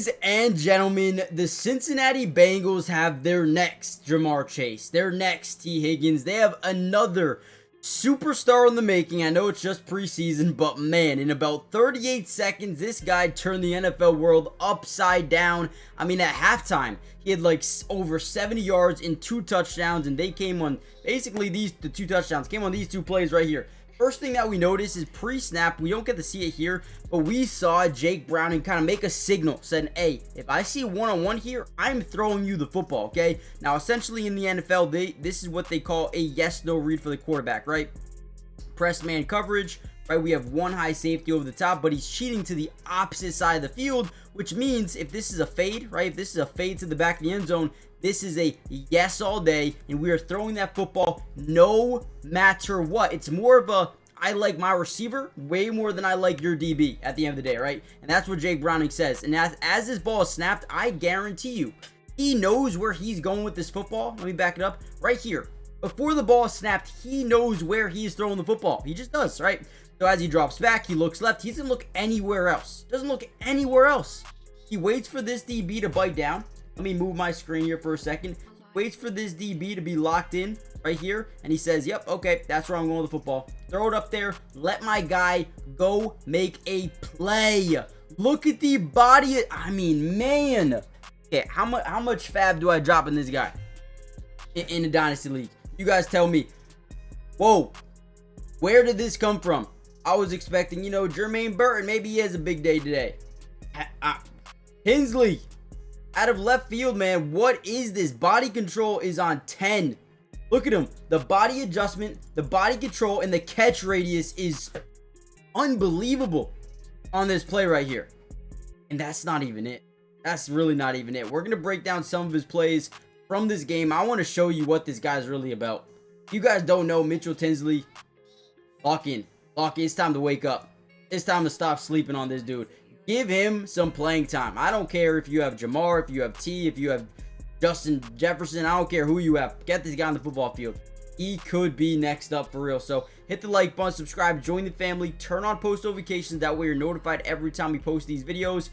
Ladies and gentlemen, the Cincinnati Bengals have their next Jamar Chase, their next T. Higgins. They have another superstar in the making. I know it's just preseason, but man, in about 38 seconds, this guy turned the NFL world upside down. I mean, at halftime, he had like over 70 yards and 2 touchdowns, and they came on basically the 2 touchdowns came on these 2 plays right here. First thing that we notice is pre-snap, we don't get to see it here, but we saw Jake Browning kind of make a signal, said, hey, if I see one-on-one here, I'm throwing you the football, okay? Now, essentially in the NFL, this is what they call a yes-no read for the quarterback, right? Press man coverage, right? We have one high safety over the top, but he's cheating to the opposite side of the field, which means if this is a fade, right? If this is a fade to the back of the end zone, this is a yes all day, and we are throwing that football no matter what. It's more of a, I like my receiver way more than I like your DB at the end of the day, right? And that's what Jake Browning says. And as this ball is snapped, I guarantee you, he knows where he's going with this football. Let me back it up right here. Before the ball is snapped, he knows where he's throwing the football. He just does, right? So as he drops back, he looks left. He doesn't look anywhere else. Doesn't look anywhere else. He waits for this DB to bite down. Let me move my screen here for a second. He waits for this DB to be locked in right here, and he says, yep, okay, that's where I'm going with the football. Throw it up there. Let my guy go make a play. Look at the body. I mean, man. Okay, how much fab do I drop in this guy in the Dynasty League? You guys tell me. Whoa. Where did this come from? I was expecting, Jermaine Burton. Maybe he has a big day today. Tinsley. Out of left field, man. What is this? Body control is on 10. Look at him. The body adjustment, the body control, and the catch radius is unbelievable on this play right here. And that's not even it. That's really not even it. We're going to break down some of his plays from this game. I want to show you what this guy's really about. If you guys don't know, Mitchell Tinsley, lock in. Lock in. It's time to wake up. It's time to stop sleeping on this dude. Give him some playing time. I don't care if you have Jamar, if you have T, if you have Justin Jefferson. I don't care who you have. Get this guy on the football field. He could be next up for real. So hit the like button, subscribe, join the family, turn on post notifications. That way you're notified every time we post these videos.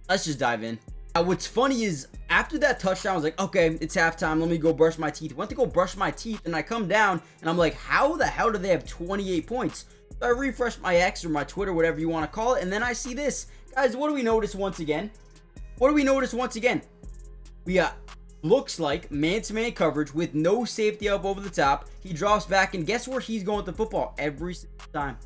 Let's just dive in. Now, what's funny is after that touchdown, I was like, okay, it's halftime. Let me go brush my teeth. Went to go brush my teeth, and I come down, and I'm like, how the hell do they have 28 points? So I refreshed my X or my Twitter, whatever you want to call it, and then I see this. Guys, what do we notice once again? What do we notice once again? We got, looks like, man-to-man coverage with no safety up over the top. He drops back, and guess where he's going with the football every single time?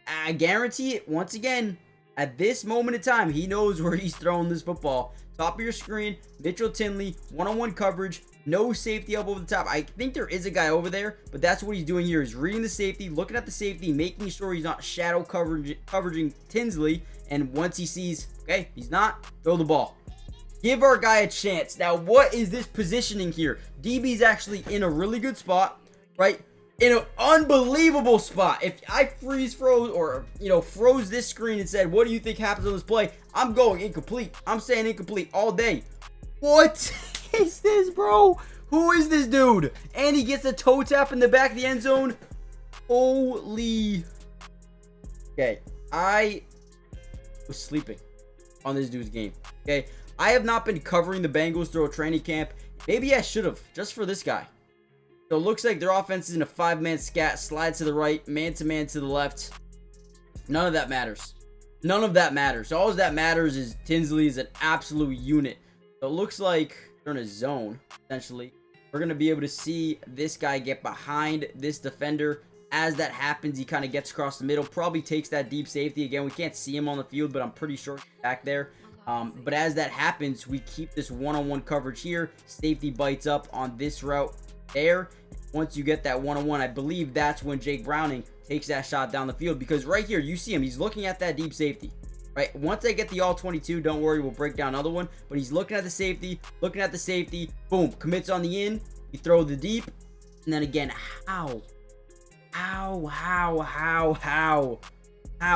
I guarantee it, once again, at this moment in time, he knows where he's throwing this football. Top of your screen, Mitchell Tinsley, one-on-one coverage, no safety up over the top. I think there is a guy over there, but that's what he's doing here. He's reading the safety, looking at the safety, making sure he's not shadow covering Tinsley. And once he sees, okay, he's not, throw the ball. Give our guy a chance. Now, what is this positioning here? DB's actually in a really good spot, right? In an unbelievable spot. If I froze or, froze this screen and said, what do you think happens on this play? I'm going incomplete. I'm saying incomplete all day. What is this, bro? Who is this dude? And he gets a toe tap in the back of the end zone. Holy. Okay, I was sleeping on this dude's game. Okay, I have not been covering the Bengals through a training camp. Maybe I should have, just for this guy. So it looks like their offense is in a 5-man scat, slide to the right, man-to-man to the left. None of that matters. None of that matters. All that matters is Tinsley is an absolute unit. So it looks like they're in a zone, essentially. We're going to be able to see this guy get behind this defender. As that happens, he kind of gets across the middle, probably takes that deep safety. Again, we can't see him on the field, but I'm pretty sure he's back there. But as that happens, we keep this one-on-one coverage here. Safety bites up on this route there. Once you get that one-on-one, I believe that's when Jake Browning takes that shot down the field, because right here you see him, he's looking at that deep safety, right? Once I get the all 22, don't worry, we'll break down another one, but he's looking at the safety, boom, commits on the in, you throw the deep, and then again, how,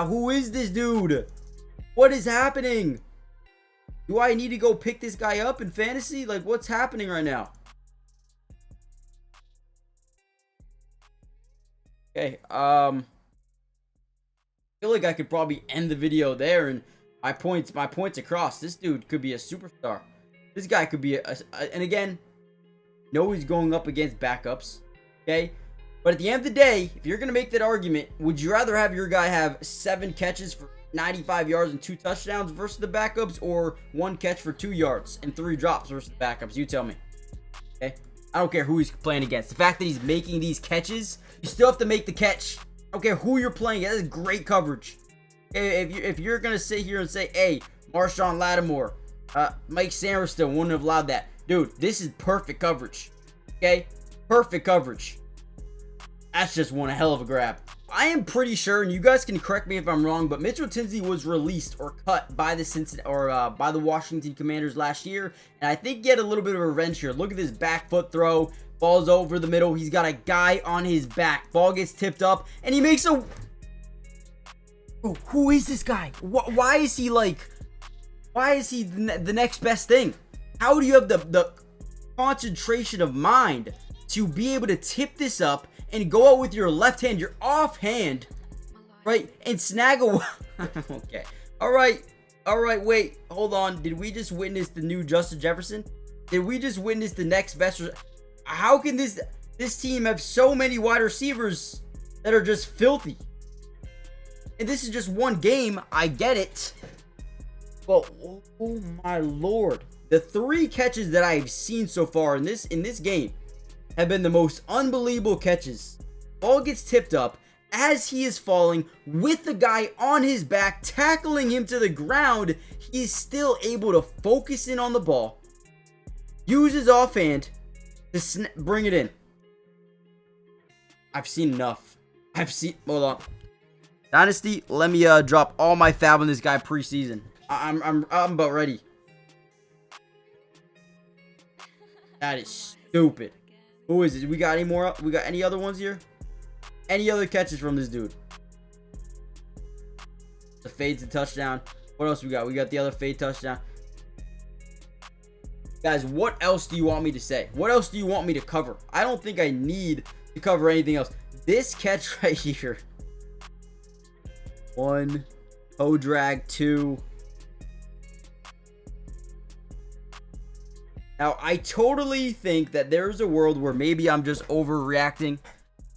who is this dude? What is happening? Do I need to go pick this guy up in fantasy? Like, what's happening right now? Okay, I feel like I could probably end the video there and My points across. This dude could be a superstar. This guy could be and again, no, he's going up against backups. Okay? But at the end of the day, if you're going to make that argument, would you rather have your guy have 7 catches for 95 yards and 2 touchdowns versus the backups, or 1 catch for 2 yards and 3 drops versus the backups? You tell me. Okay? I don't care who he's playing against. The fact that he's making these catches, you still have to make the catch. I don't care who you're playing against. That is great coverage. If you're going to sit here and say, hey, Marshawn Lattimore, Mike Sainristil wouldn't have allowed that. Dude, this is perfect coverage. Okay? Perfect coverage. That's just one hell of a grab. I am pretty sure, and you guys can correct me if I'm wrong, but Mitchell Tinsley was released or cut by the by the Washington Commanders last year, and I think he had a little bit of revenge here. Look at this back foot throw. Ball's over the middle. He's got a guy on his back. Ball gets tipped up, and he makes a... Oh, who is this guy? Why is he like... Why is he the next best thing? How do you have the concentration of mind to be able to tip this up and go out with your left hand, your offhand, right, and snag a... Okay. All right, wait, hold on. Did we just witness the new Justin Jefferson? Did we just witness the next best... How can this team have so many wide receivers that are just filthy? And this is just one game, I get it. But, oh my lord. The 3 catches that I've seen so far in this game have been the most unbelievable catches. Ball gets tipped up as he is falling with the guy on his back, tackling him to the ground. He is still able to focus in on the ball, use his offhand to bring it in. I've seen enough. Hold on. Dynasty, let me drop all my fab on this guy preseason. I'm about ready. That is stupid. Who is it? We got any more? We got any other ones here? Any other catches from this dude? The fade to touchdown. What else we got? We got the other fade touchdown. Guys, what else do you want me to say? What else do you want me to cover? I don't think I need to cover anything else. This catch right here. 1. Toe drag. 2. Now, I totally think that there's a world where maybe I'm just overreacting,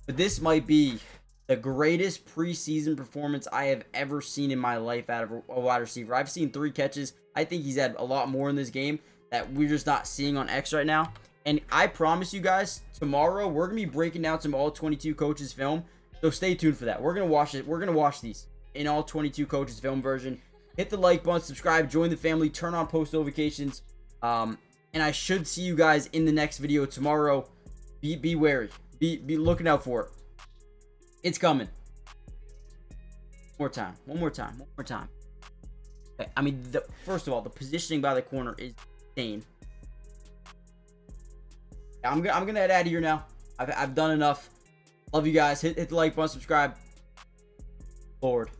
but this might be the greatest preseason performance I have ever seen in my life out of a wide receiver. I've seen 3 catches. I think he's had a lot more in this game that we're just not seeing on X right now. And I promise you guys, tomorrow we're going to be breaking down some all 22 coaches film. So stay tuned for that. We're going to watch it. We're going to watch these in all 22 coaches film version. Hit the like button, subscribe, join the family, turn on post notifications. And I should see you guys in the next video tomorrow. Be wary. Be looking out for it. It's coming. One more time. Okay, I mean, first of all, the positioning by the corner is insane. I'm gonna head out of here now. I've done enough. Love you guys. Hit the like button, subscribe. Lord.